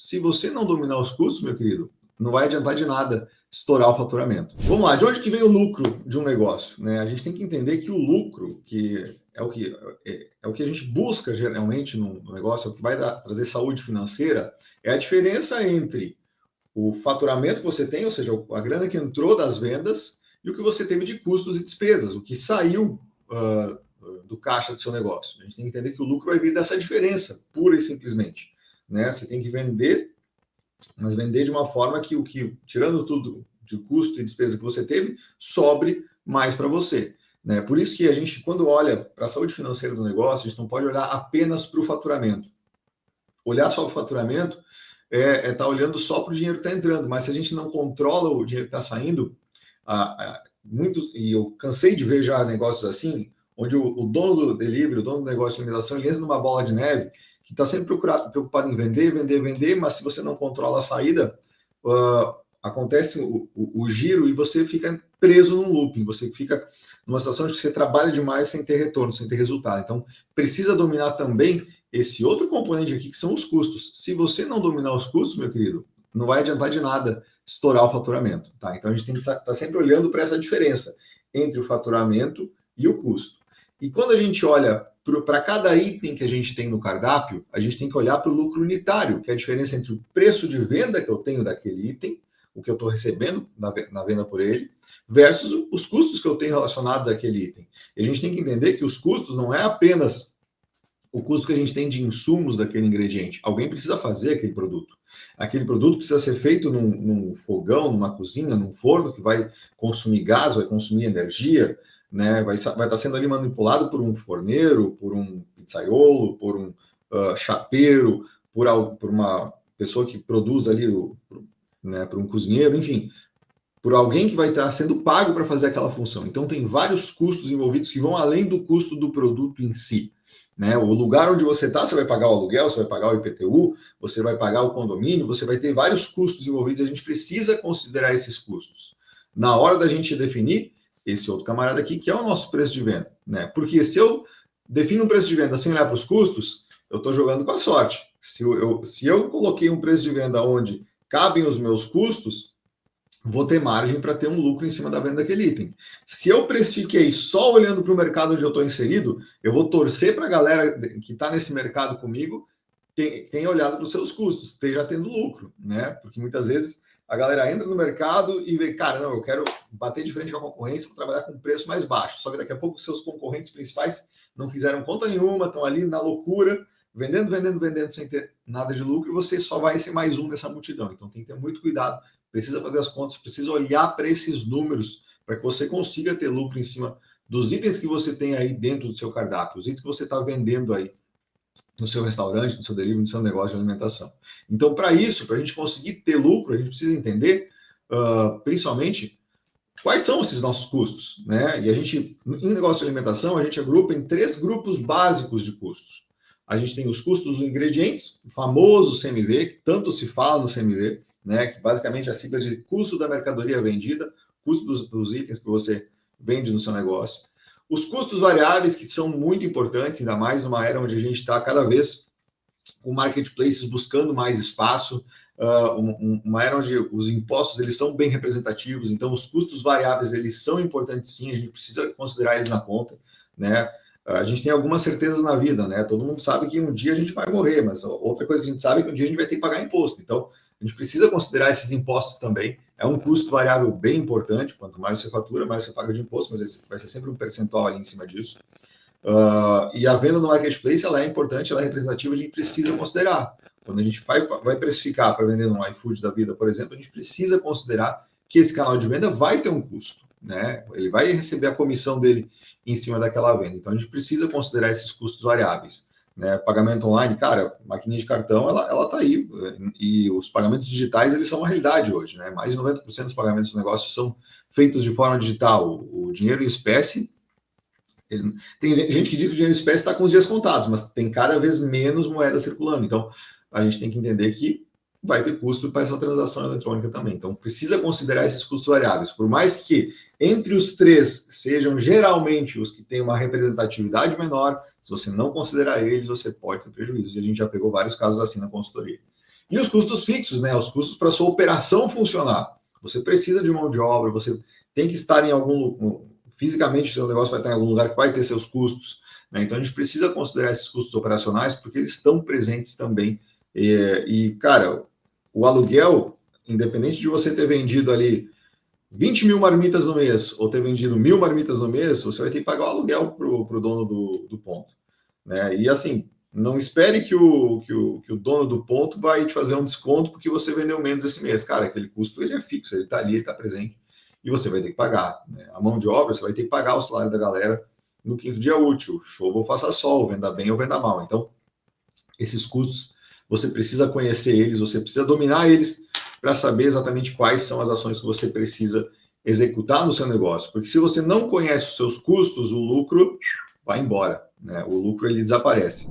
Se você não dominar os custos, meu querido, não vai adiantar de nada estourar o faturamento. Vamos lá, de onde que vem o lucro de um negócio? Né? A gente tem que entender que o lucro, que é o que a gente busca geralmente no negócio, é o que vai trazer saúde financeira, é a diferença entre o faturamento que você tem, ou seja, a grana que entrou das vendas, e o que você teve de custos e despesas, o que saiu do caixa do seu negócio. A gente tem que entender que o lucro vai vir dessa diferença, pura e simplesmente. Né? Você tem que vender, mas vender de uma forma que tirando tudo de custo e despesa que você teve, sobre mais para você. Né? Por isso que a gente, quando olha para a saúde financeira do negócio, a gente não pode olhar apenas para o faturamento. Olhar só para o faturamento é estar olhando só para o dinheiro que está entrando, mas se a gente não controla o dinheiro que está saindo, e eu cansei de ver já negócios assim, onde o dono do delivery, o dono do negócio de alimentação, ele entra numa bola de neve que está sempre preocupado em vender, mas se você não controla a saída, acontece o giro e você fica preso num looping, você fica numa situação de que você trabalha demais sem ter retorno, sem ter resultado. Então, precisa dominar também esse outro componente aqui, que são os custos. Se você não dominar os custos, meu querido, não vai adiantar de nada estourar o faturamento. Tá? Então, a gente tem que estar sempre olhando para essa diferença entre o faturamento e o custo. E quando a gente olha para cada item que a gente tem no cardápio, a gente tem que olhar para o lucro unitário, que é a diferença entre o preço de venda que eu tenho daquele item, o que eu estou recebendo na venda por ele, versus os custos que eu tenho relacionados àquele item. E a gente tem que entender que os custos não é apenas o custo que a gente tem de insumos daquele ingrediente. Alguém precisa fazer aquele produto. Aquele produto precisa ser feito num fogão, numa cozinha, num forno, que vai consumir gás, vai consumir energia, né? Vai estar sendo ali manipulado por um forneiro, por um pizzaiolo, por um chapeiro, por uma pessoa que produz ali, né, por um cozinheiro, enfim, por alguém que vai estar sendo pago para fazer aquela função. Então, tem vários custos envolvidos que vão além do custo do produto em si. Né? O lugar onde você está, você vai pagar o aluguel, você vai pagar o IPTU, você vai pagar o condomínio, você vai ter vários custos envolvidos. A gente precisa considerar esses custos na hora da gente definir esse outro camarada aqui, que é o nosso preço de venda. Né? Porque se eu defino um preço de venda sem olhar para os custos, eu estou jogando com a sorte. Se eu coloquei um preço de venda onde cabem os meus custos, vou ter margem para ter um lucro em cima da venda daquele item. Se eu precifiquei só olhando para o mercado onde eu estou inserido, eu vou torcer para a galera que está nesse mercado comigo tenha olhado para os seus custos, esteja tendo lucro, né? Porque muitas vezes a galera entra no mercado e vê, cara, não, eu quero bater de frente com a concorrência, vou trabalhar com um preço mais baixo. Só que daqui a pouco os seus concorrentes principais não fizeram conta nenhuma, estão ali na loucura, vendendo sem ter nada de lucro, e você só vai ser mais um dessa multidão. Então tem que ter muito cuidado, precisa fazer as contas, precisa olhar para esses números para que você consiga ter lucro em cima dos itens que você tem aí dentro do seu cardápio, os itens que você está vendendo aí no seu restaurante, no seu delivery, no seu negócio de alimentação. Então, para isso, para a gente conseguir ter lucro, a gente precisa entender, principalmente, quais são esses nossos custos, né? E a gente, em negócio de alimentação, a gente agrupa em 3 grupos básicos de custos. A gente tem os custos dos ingredientes, o famoso CMV, que tanto se fala no CMV, né? Que basicamente é a sigla de custo da mercadoria vendida, custo dos itens que você vende no seu negócio. Os custos variáveis, que são muito importantes, ainda mais numa era onde a gente está cada vez com marketplaces buscando mais espaço, uma era onde os impostos eles são bem representativos, então os custos variáveis eles são importantes sim, a gente precisa considerar eles na conta, né? A gente tem algumas certezas na vida, né? Todo mundo sabe que um dia a gente vai morrer, mas outra coisa que a gente sabe é que um dia a gente vai ter que pagar imposto. Então, a gente precisa considerar esses impostos também. É um custo variável bem importante. Quanto mais você fatura, mais você paga de imposto, mas vai ser sempre um percentual ali em cima disso. E a venda no marketplace ela é importante, ela é representativa, a gente precisa considerar. Quando a gente vai precificar para vender no iFood da vida, por exemplo, a gente precisa considerar que esse canal de venda vai ter um custo, né? Ele vai receber a comissão dele em cima daquela venda. Então a gente precisa considerar esses custos variáveis, né? Pagamento online, cara, maquininha de cartão, ela tá aí, e os pagamentos digitais eles são uma realidade hoje, né? Mais de 90% dos pagamentos do negócio são feitos de forma digital. O dinheiro em espécie, tem gente que diz que o dinheiro em espécie está com os dias contados, mas tem cada vez menos moeda circulando. Então, a gente tem que entender que vai ter custo para essa transação eletrônica também. Então, precisa considerar esses custos variáveis. Por mais que entre os 3 sejam geralmente os que têm uma representatividade menor, se você não considerar eles, você pode ter prejuízo. E a gente já pegou vários casos assim na consultoria. E os custos fixos, né? Os custos para sua operação funcionar. Você precisa de mão de obra, você tem que estar em algum... Fisicamente, o seu negócio vai estar em algum lugar que vai ter seus custos, né? Então, a gente precisa considerar esses custos operacionais porque eles estão presentes também. Cara, o aluguel, independente de você ter vendido ali 20 mil marmitas no mês ou ter vendido 1.000 marmitas no mês, você vai ter que pagar o aluguel para o dono do ponto, né? E assim, não espere que o dono do ponto vai te fazer um desconto porque você vendeu menos esse mês. Cara, aquele custo ele é fixo, ele está ali, ele está presente e você vai ter que pagar, né? A mão de obra, você vai ter que pagar o salário da galera no quinto dia útil, chova ou faça sol, venda bem ou venda mal. Então, esses custos, você precisa conhecer eles, você precisa dominar eles para saber exatamente quais são as ações que você precisa executar no seu negócio. Porque se você não conhece os seus custos, o lucro vai embora, né? O lucro ele desaparece.